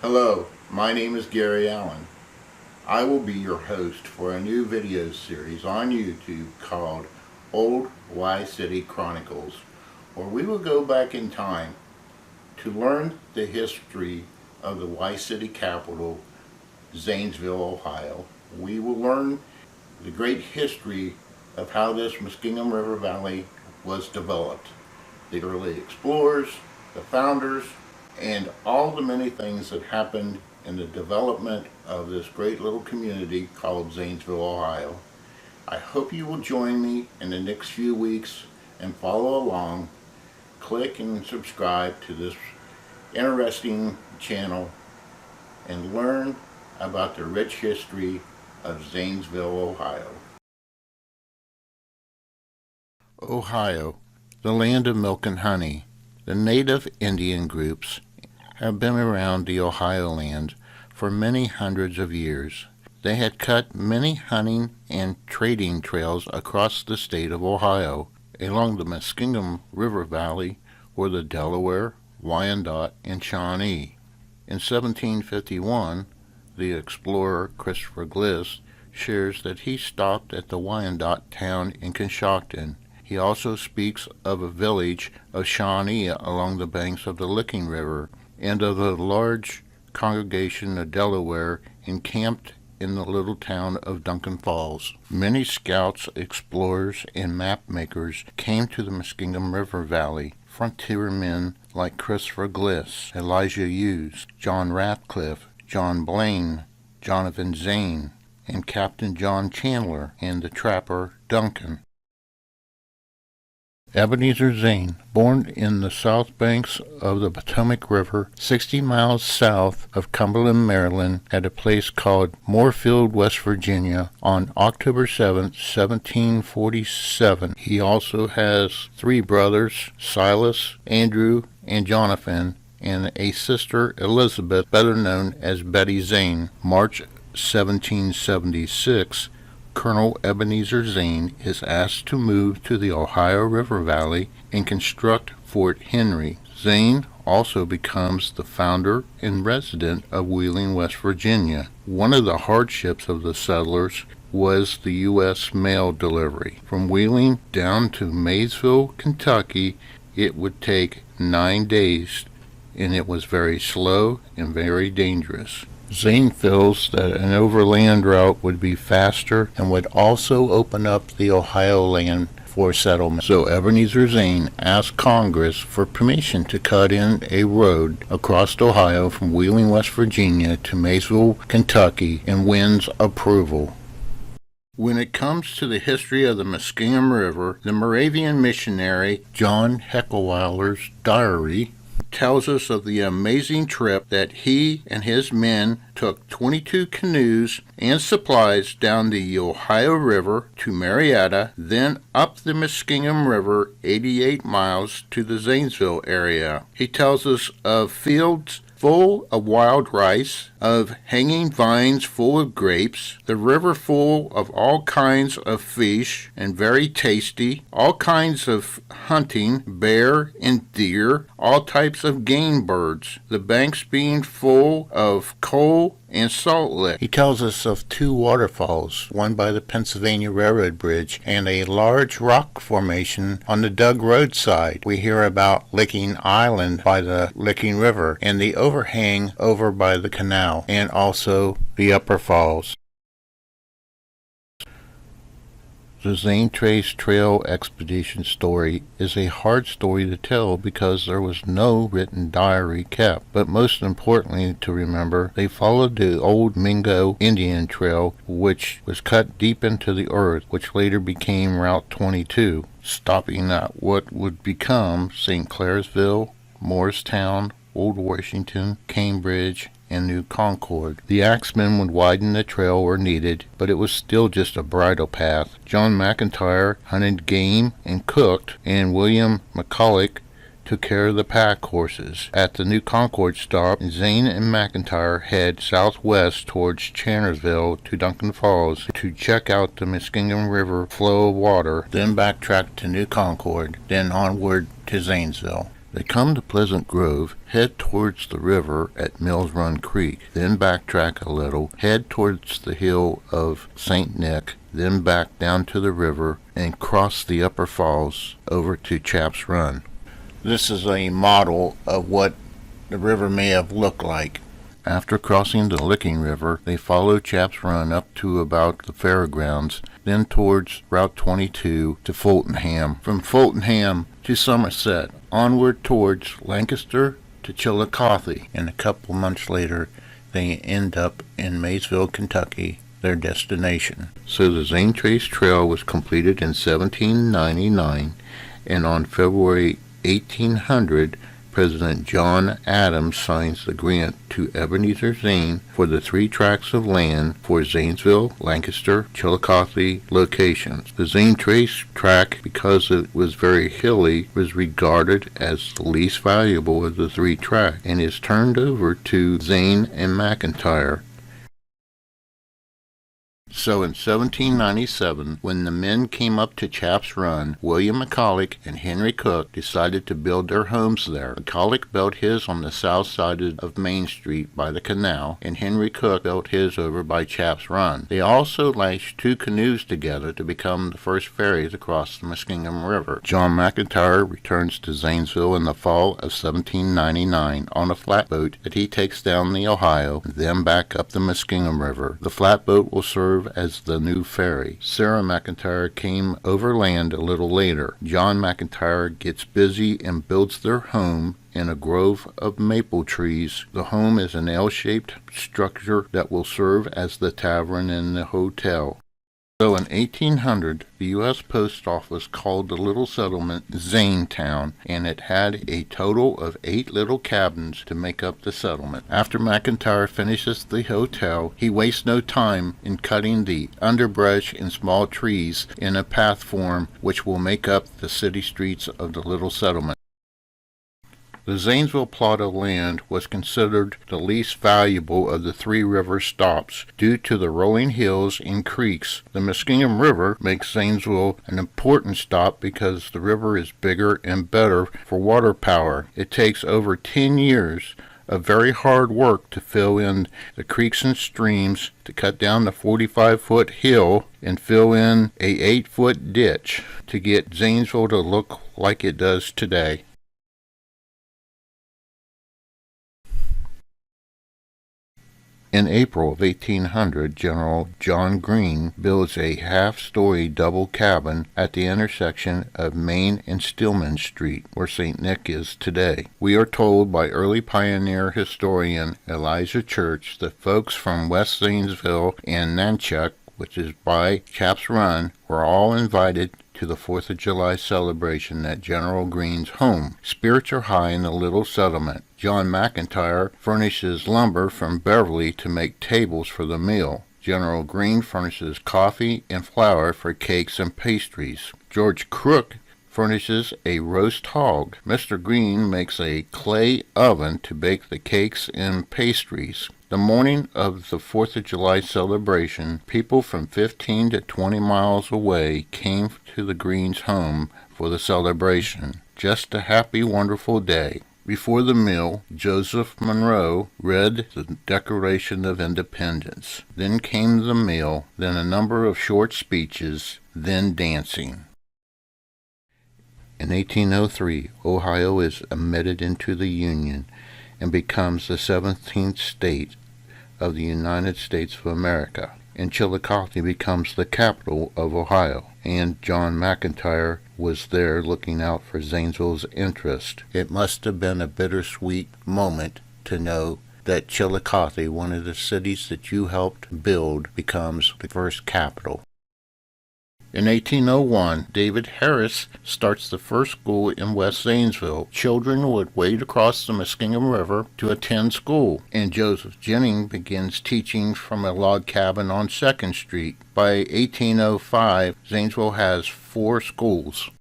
Hello, my name is Gary Allen. I will be your host for a new video series on YouTube called Old Y City Chronicles, where we will go back in time to learn the history of the Y City capital, Zanesville, Ohio. We will learn the great history of how this Muskingum River Valley was developed, the early explorers, the founders, and all the many things that happened in the development of this great little community called Zanesville, Ohio. I hope you will join me in the next few weeks and follow along. Click and subscribe to this interesting channel and learn about the rich history of Zanesville, Ohio. Ohio, the land of milk and honey. The native Indian groups have been around the Ohio land for many hundreds of years. They had cut many hunting and trading trails across the state of Ohio. Along the Muskingum River Valley were the Delaware, Wyandot, and Shawnee. In 1751, the explorer Christopher Bliss shares that he stopped at the Wyandot town in Coshocton. He also speaks of a village of Shawnee along the banks of the Licking River, and of a large congregation of Delaware encamped in the little town of Duncan Falls. Many scouts, explorers, and map makers came to the Muskingum River Valley. Frontiermen like Christopher Bliss, Elijah Hughes, John Ratcliffe, John Blaine, Jonathan Zane, and Captain John Chandler, and the trapper Duncan. Ebenezer Zane, born in the south banks of the Potomac River, 60 miles south of Cumberland, Maryland, at a place called Moorefield, West Virginia, on October 7, 1747. He also has 3 brothers, Silas, Andrew, and Jonathan, and a sister, Elizabeth, better known as Betty Zane. March 1776, Colonel Ebenezer Zane is asked to move to the Ohio River Valley and construct Fort Henry. Zane also becomes the founder and resident of Wheeling, West Virginia. One of the hardships of the settlers was the U.S. mail delivery. From Wheeling down to Maysville, Kentucky, it would take 9 days, and it was very slow and very dangerous. Zane feels that an overland route would be faster and would also open up the Ohio land for settlement. So Ebenezer Zane asked Congress for permission to cut in a road across Ohio from Wheeling, West Virginia to Maysville, Kentucky, and wins approval. When it comes to the history of the Muskingum River, the Moravian missionary John Heckewelder's diary tells us of the amazing trip that he and his men took 22 canoes and supplies down the Ohio River to Marietta, then up the Muskingum River 88 miles to the Zanesville area. He tells us of fields full of wild rice, of hanging vines full of grapes, the river full of all kinds of fish and very tasty, all kinds of hunting, bear and deer, all types of game birds, the banks being full of coal and salt lick. He tells us of 2 waterfalls, one by the Pennsylvania Railroad Bridge and a large rock formation on the dug roadside. We hear about Licking Island by the Licking River and the overhang over by the canal, and also the Upper Falls. The Zane Trace Trail expedition story is a hard story to tell because there was no written diary kept, but most importantly to remember, they followed the old Mingo Indian Trail, which was cut deep into the earth, which later became Route 22, stopping at what would become St. Clairsville, Morristown, Old Washington, Cambridge, and New Concord. The axemen would widen the trail where needed, but it was still just a bridle path. John McIntyre hunted game and cooked, and William McCulloch took care of the pack horses. At the New Concord stop, Zane and McIntyre head southwest towards Channersville to Duncan Falls to check out the Muskingum River flow of water, then backtrack to New Concord, then onward to Zanesville. They come to Pleasant Grove, head towards the river at Mills Run Creek, then backtrack a little, head towards the hill of St. Nick, then back down to the river and cross the upper falls over to Chaps Run. This is a model of what the river may have looked like. After crossing the Licking River, they follow Chaps Run up to about the fairgrounds, then towards Route 22 to Fultonham. From Fultonham to Somerset, onward towards Lancaster to Chillicothe, and a couple months later they end up in Maysville, Kentucky, their destination. So the Zane Trace Trail was completed in 1799, and on February 1800, President John Adams signs the grant to Ebenezer Zane for the 3 tracts of land for Zanesville, Lancaster, Chillicothe locations. The Zane Trace tract, because it was very hilly, was regarded as the least valuable of the 3 tracts and is turned over to Zane and McIntyre. So in 1797, when the men came up to Chaps Run, William McCulloch and Henry Cook decided to build their homes there. McCulloch built his on the south side of Main Street by the canal, and Henry Cook built his over by Chaps Run. They also lashed 2 canoes together to become the first ferries across the Muskingum River. John McIntyre returns to Zanesville in the fall of 1799 on a flatboat that he takes down the Ohio, and then back up the Muskingum River. The flatboat will serve as the new ferry. Sarah McIntyre came overland a little later. John McIntyre gets busy and builds their home in a grove of maple trees. The home is an L-shaped structure that will serve as the tavern and the hotel. So in 1800, the U.S. Post Office called the little settlement Zanetown, and it had a total of 8 little cabins to make up the settlement. After McIntyre finishes the hotel, he wastes no time in cutting the underbrush and small trees in a path form which will make up the city streets of the little settlement. The Zanesville plot of land was considered the least valuable of the 3 river stops due to the rolling hills and creeks. The Muskingum River makes Zanesville an important stop because the river is bigger and better for water power. It takes over 10 years of very hard work to fill in the creeks and streams, to cut down the 45-foot hill and fill in a 8-foot ditch to get Zanesville to look like it does today. In April of 1800, General John Greene builds a half-story double cabin at the intersection of Main and Stillman Street, where St. Nick is today. We are told by early pioneer historian Elijah Church that folks from West Zanesville and Nanchuck, which is by Chaps Run, were all invited to the 4th of July celebration at General Greene's home. Spirits are high in the little settlement. John McIntyre furnishes lumber from Beverly to make tables for the meal. General Greene furnishes coffee and flour for cakes and pastries. George Crook furnishes a roast hog. Mr. Greene makes a clay oven to bake the cakes and pastries. The morning of the 4th of July celebration, people from 15 to 20 miles away came to the Greene's home for the celebration. Just a happy, wonderful day. Before the meal, Joseph Monroe read the Declaration of Independence. Then came the meal, then a number of short speeches, then dancing. In 1803, Ohio is admitted into the Union and becomes the 17th state of the United States of America, and Chillicothe becomes the capital of Ohio, and John McIntyre was there looking out for Zanesville's interest. It must have been a bittersweet moment to know that Chillicothe, one of the cities that you helped build, becomes the first capital. In 1801, David Harris starts the first school in West Zanesville. Children would wade across the Muskingum River to attend school, and Joseph Jennings begins teaching from a log cabin on 2nd Street. By 1805, Zanesville has 4 schools.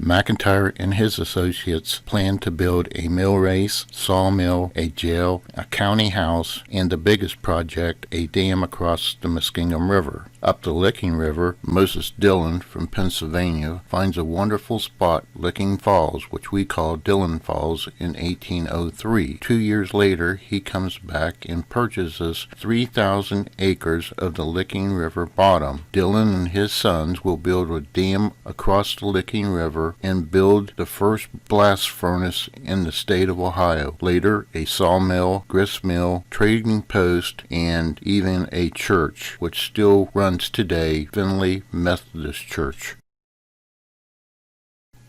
McIntyre and his associates planned to build a mill race, sawmill, a jail, a county house, and the biggest project, a dam across the Muskingum River. Up the Licking River, Moses Dillon from Pennsylvania finds a wonderful spot, Licking Falls, which we call Dillon Falls, in 1803. 2 years later, he comes back and purchases 3,000 acres of the Licking River bottom. Dillon and his sons will build a dam across the Licking River and build the first blast furnace in the state of Ohio. Later, a sawmill, grist mill, trading post, and even a church, which still runs today, Finley Methodist Church.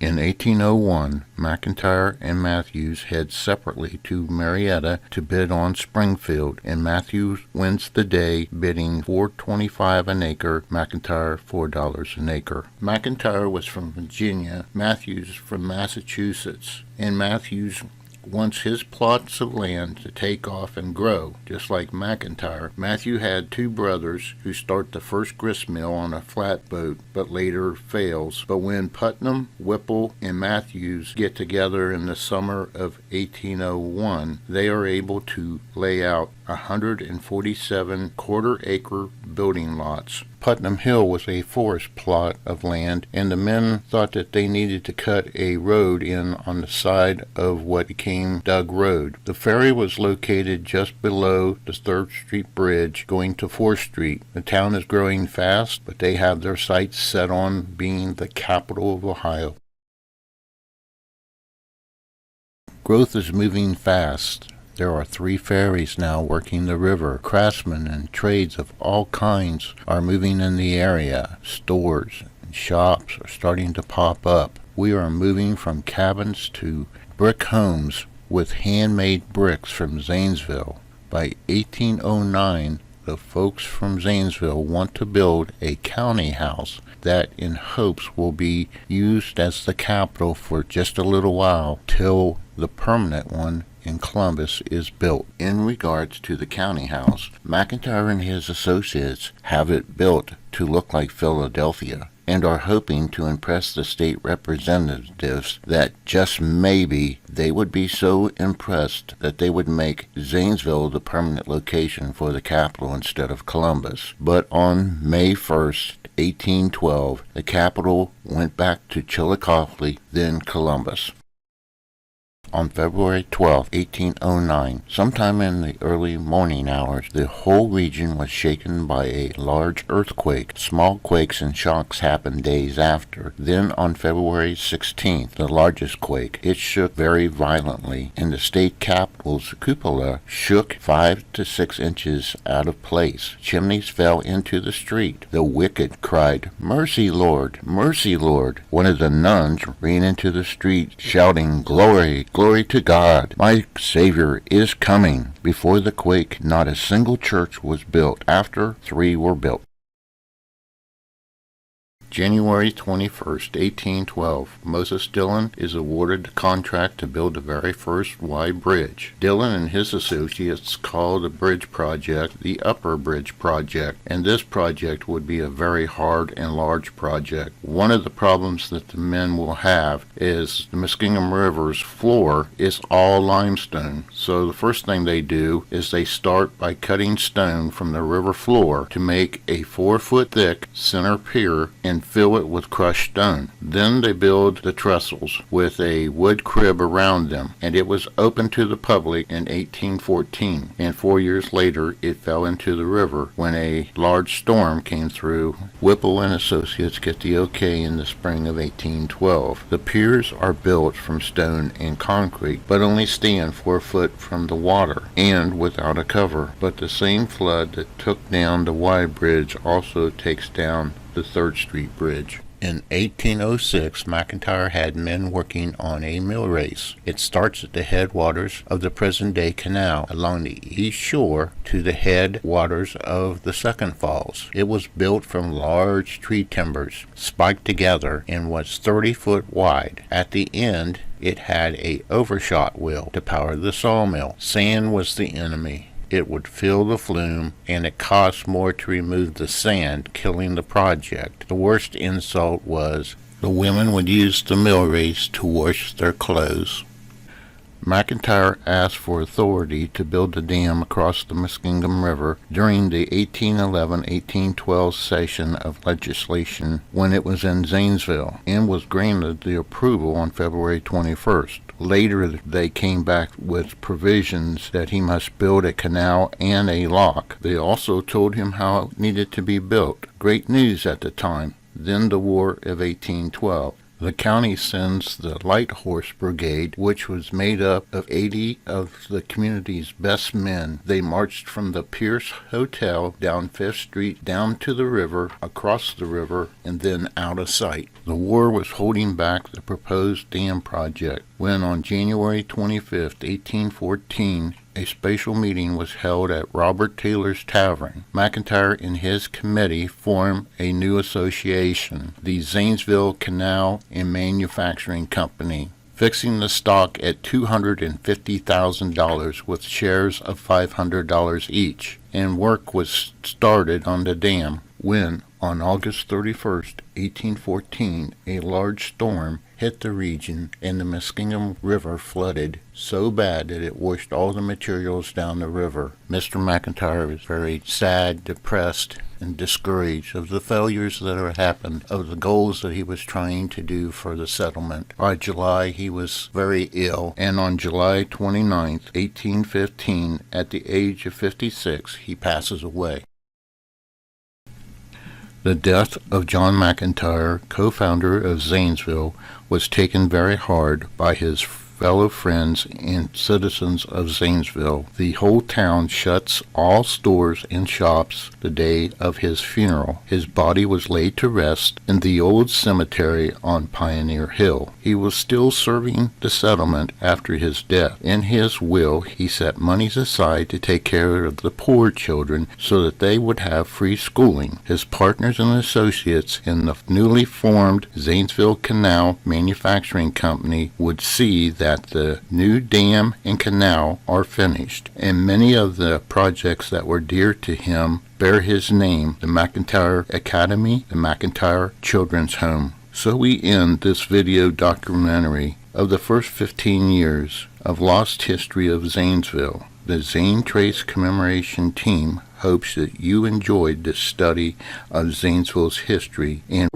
In 1801, McIntyre and Matthews head separately to Marietta to bid on Springfield, and Matthews wins the day, bidding $4.25 an acre, McIntyre $4 an acre. McIntyre was from Virginia, Matthews from Massachusetts, and Matthews wants his plots of land to take off and grow, just like McIntyre. Matthew had two brothers who start the first grist mill on a flatboat, but later fails. But when Putnam, Whipple, and Matthews get together in the summer of 1801, they are able to lay out 147 quarter-acre building lots. Putnam Hill was a forest plot of land, and the men thought that they needed to cut a road in on the side of what became Doug Road. The ferry was located just below the 3rd Street Bridge going to 4th Street. The town is growing fast, but they have their sights set on being the capital of Ohio. Growth is moving fast. There are 3 ferries now working the river. Craftsmen and trades of all kinds are moving in the area. Stores and shops are starting to pop up. We are moving from cabins to brick homes with handmade bricks from Zanesville. By 1809, the folks from Zanesville want to build a county house that in hopes will be used as the capital for just a little while till the permanent one in Columbus is built. In regards to the county house, McIntyre and his associates have it built to look like Philadelphia and are hoping to impress the state representatives that just maybe they would be so impressed that they would make Zanesville the permanent location for the capital instead of Columbus. But on May 1st, 1812, the capital went back to Chillicothe, then Columbus. On February 12, 1809, sometime in the early morning hours, the whole region was shaken by a large earthquake. Small quakes and shocks happened days after. Then on February 16th, the largest quake. It shook very violently, and the state capitol's cupola shook 5 to 6 inches out of place. Chimneys fell into the street. The wicked cried, "Mercy, Lord! Mercy, Lord!" One of the nuns ran into the street shouting, "Glory, glory to God! My Savior is coming!" Before the quake, not a single church was built. After, 3 were built. January 21st, 1812, Moses Dillon is awarded the contract to build the very first wide bridge. Dillon and his associates call the bridge project the Upper Bridge Project, and this project would be a very hard and large project. One of the problems that the men will have is the Muskingum River's floor is all limestone. So the first thing they do is they start by cutting stone from the river floor to make a 4-foot thick center pier and fill it with crushed stone. Then they build the trestles with a wood crib around them, and it was open to the public in 1814, and 4 years later it fell into the river when a large storm came through. Whipple and Associates get the okay in the spring of 1812. The piers are built from stone and concrete, but only stand 4 foot from the water and without a cover. But the same flood that took down the wide bridge also takes down the 3rd Street Bridge. In 1806, McIntyre had men working on a mill race. It starts at the headwaters of the present-day canal along the east shore to the headwaters of the second falls. It was built from large tree timbers, spiked together, and was 30 foot wide. At the end, it had a overshot wheel to power the sawmill. Sand was the enemy. It would fill the flume, and it cost more to remove the sand, killing the project. The worst insult was the women would use the mill race to wash their clothes. McIntyre asked for authority to build a dam across the Muskingum River during the 1811-1812 session of legislation when it was in Zanesville, and was granted the approval on February 21st. Later, they came back with provisions that he must build a canal and a lock. They also told him how it needed to be built. Great news at the time. Then the War of 1812. The county sends the Light Horse Brigade, which was made up of 80 of the community's best men. They marched from the Pierce Hotel down 5th Street, down to the river, across the river, and then out of sight. The war was holding back the proposed dam project when on January 25, 1814, a special meeting was held at Robert Taylor's Tavern. McIntyre and his committee formed a new association, the Zanesville Canal and Manufacturing Company, fixing the stock at $250,000 with shares of $500 each, and work was started on the dam when, on August 31st, 1814, a large storm hit the region and the Muskingum River flooded so bad that it washed all the materials down the river. Mr. McIntyre was very sad, depressed, and discouraged of the failures that had happened, of the goals that he was trying to do for the settlement. By July, he was very ill, and on July 29th, 1815, at the age of 56, he passes away. The death of John McIntyre, co-founder of Zanesville, was taken very hard by his fellow friends and citizens of Zanesville. The whole town shuts all stores and shops the day of his funeral. His body was laid to rest in the old cemetery on Pioneer Hill. He was still serving the settlement after his death. In his will, he set monies aside to take care of the poor children so that they would have free schooling. His partners and associates in the newly formed Zanesville Canal Manufacturing Company would see that the new dam and canal are finished, and many of the projects that were dear to him bear his name: the McIntyre Academy, the McIntyre Children's Home. So we end this video documentary of the first 15 years of lost history of Zanesville. The Zane Trace Commemoration Team hopes that you enjoyed this study of Zanesville's history and